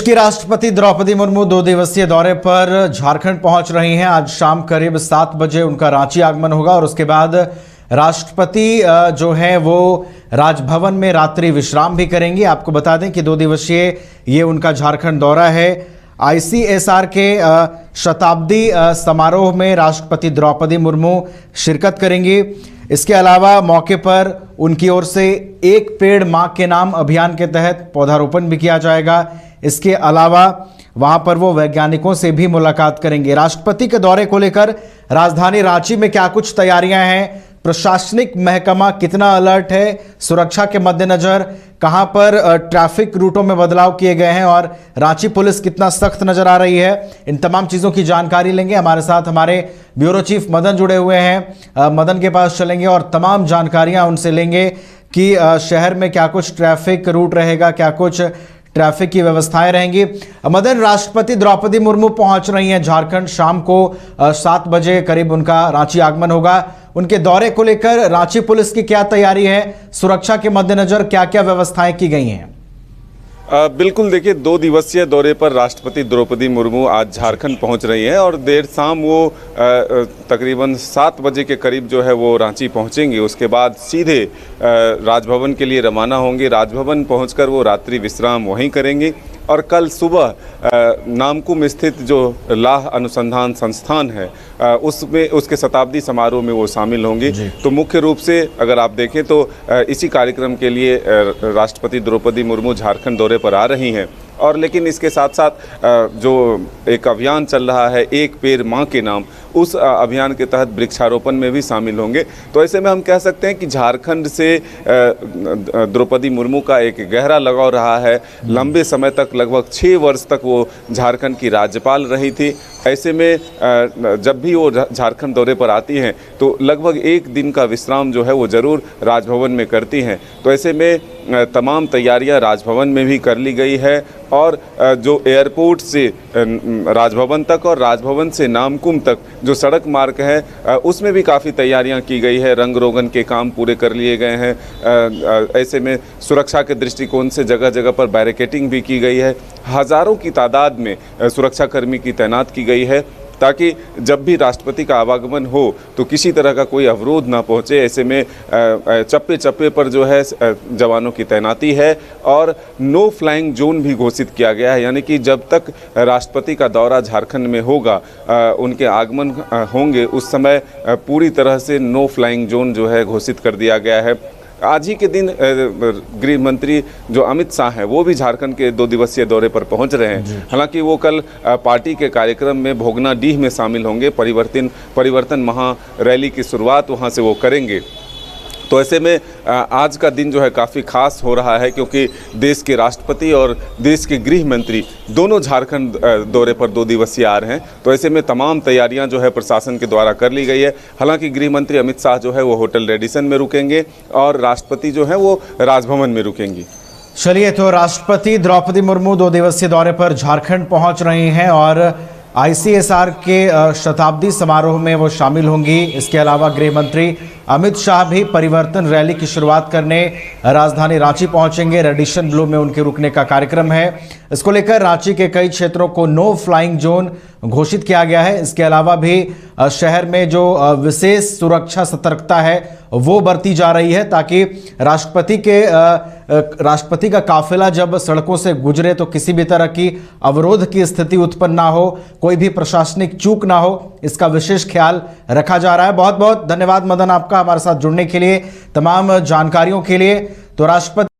की राष्ट्रपति द्रौपदी मुर्मू 2 दिवसीय दौरे पर झारखंड पहुंच रही हैं। आज शाम करीब 7 बजे उनका रांची आगमन होगा और उसके बाद राष्ट्रपति जो है वो राजभवन में रात्रि विश्राम भी करेंगे। आपको बता दें कि 2 दिवसीय ये उनका झारखंड दौरा है। ICSR के शताब्दी समारोह में राष्ट्रपति द्रौपदी मुर्मू शिरकत करेंगी। इसके अलावा मौके पर उनकी ओर से एक पेड़ मां के नाम अभियान के तहत पौधारोपण भी किया जाएगा। इसके अलावा वहां पर वो वैज्ञानिकों से भी मुलाकात करेंगे। राष्ट्रपति के दौरे को लेकर राजधानी रांची में क्या कुछ तैयारियां हैं, प्रशासनिक महकमा कितना अलर्ट है, सुरक्षा के मद्देनजर कहां पर ट्रैफिक रूटों में बदलाव किए गए हैं और रांची पुलिस कितना सख्त नजर आ रही है, इन तमाम चीजों की जानकारी लेंगे। हमारे साथ हमारे ब्यूरो चीफ मदन जुड़े हुए हैं। मदन के पास चलेंगे और तमाम जानकारियां उनसे लेंगे कि शहर में क्या कुछ ट्रैफिक रूट रहेगा, क्या कुछ ट्रैफिक की व्यवस्थाएं रहेंगी। मदन, राष्ट्रपति द्रौपदी मुर्मू पहुंच रही हैं झारखंड। शाम को 7 बजे करीब उनका रांची आगमन होगा। उनके दौरे को लेकर रांची पुलिस की क्या तैयारी है, सुरक्षा के मद्देनजर क्या क्या व्यवस्थाएं की गई हैं? बिल्कुल, देखिए 2 दिवसीय दौरे पर राष्ट्रपति द्रौपदी मुर्मू आज झारखंड पहुंच रही हैं और देर शाम वो तकरीबन 7 बजे के करीब जो है वो रांची पहुंचेंगी। उसके बाद सीधे राजभवन के लिए रवाना होंगे। राजभवन पहुंचकर वो रात्रि विश्राम वहीं करेंगे और कल सुबह नामकुम स्थित जो लाह अनुसंधान संस्थान है उसमें उसके शताब्दी समारोह में वो शामिल होंगी। तो मुख्य रूप से अगर आप देखें तो इसी कार्यक्रम के लिए राष्ट्रपति द्रौपदी मुर्मू झारखंड दौरे पर आ रही हैं। और लेकिन इसके साथ साथ जो एक अभियान चल रहा है एक पेड़ मां के नाम, उस अभियान के तहत वृक्षारोपण में भी शामिल होंगे। तो ऐसे में हम कह सकते हैं कि झारखंड से द्रौपदी मुर्मू का एक गहरा लगाव रहा है। लंबे समय तक, लगभग 6 वर्ष तक वो झारखंड की राज्यपाल रही थी। ऐसे में जब भी वो झारखंड दौरे पर आती हैं तो लगभग 1 दिन का विश्राम जो है वो ज़रूर राजभवन में करती हैं। तो ऐसे में तमाम तैयारियां राजभवन में भी कर ली गई है और जो एयरपोर्ट से राजभवन तक और राजभवन से नामकुम तक जो सड़क मार्ग है उसमें भी काफ़ी तैयारियां की गई है। रंग रोगन के काम पूरे कर लिए गए हैं। ऐसे में सुरक्षा के दृष्टिकोण से जगह जगह पर बैरिकेडिंग भी की गई है। हज़ारों की तादाद में सुरक्षाकर्मी की तैनात की गई है ताकि जब भी राष्ट्रपति का आवागमन हो तो किसी तरह का कोई अवरोध ना पहुंचे। ऐसे में चप्पे चप्पे पर जो है जवानों की तैनाती है और नो फ्लाइंग जोन भी घोषित किया गया है। यानी कि जब तक राष्ट्रपति का दौरा झारखंड में होगा, उनके आगमन होंगे, उस समय पूरी तरह से नो फ्लाइंग जोन जो है घोषित कर दिया गया है। आज ही के दिन गृह मंत्री जो अमित शाह हैं वो भी झारखंड के 2 दिवसीय दौरे पर पहुंच रहे हैं। हालांकि वो कल पार्टी के कार्यक्रम में भोगनाडीह में शामिल होंगे। परिवर्तन महा रैली की शुरुआत वहां से वो करेंगे। तो ऐसे में आज का दिन जो है काफ़ी खास हो रहा है क्योंकि देश के राष्ट्रपति और देश के गृह मंत्री दोनों झारखंड दौरे पर 2 दिवसीय आ रहे हैं। तो ऐसे में तमाम तैयारियां जो है प्रशासन के द्वारा कर ली गई है। हालांकि गृह मंत्री अमित शाह जो है वो होटल रेडिसन में रुकेंगे और राष्ट्रपति जो है वो राजभवन में रुकेंगी। चलिए, तो राष्ट्रपति द्रौपदी मुर्मू 2 दिवसीय दौरे पर झारखंड पहुंच रही हैं और ICSR के शताब्दी समारोह में वो शामिल होंगी। इसके अलावा गृह मंत्री अमित शाह भी परिवर्तन रैली की शुरुआत करने राजधानी रांची पहुंचेंगे। रेडिशन ब्लू में उनके रुकने का कार्यक्रम है। इसको लेकर रांची के कई क्षेत्रों को नो फ्लाइंग जोन घोषित किया गया है। इसके अलावा भी शहर में जो विशेष सुरक्षा सतर्कता है वो बरती जा रही है ताकि राष्ट्रपति का काफिला जब सड़कों से गुजरे तो किसी भी तरह की अवरोध की स्थिति उत्पन्न ना हो, कोई भी प्रशासनिक चूक ना हो, इसका विशेष ख्याल रखा जा रहा है। बहुत बहुत धन्यवाद मदन आपका हमारे साथ जुड़ने के लिए, तमाम जानकारियों के लिए। तो राष्ट्रपति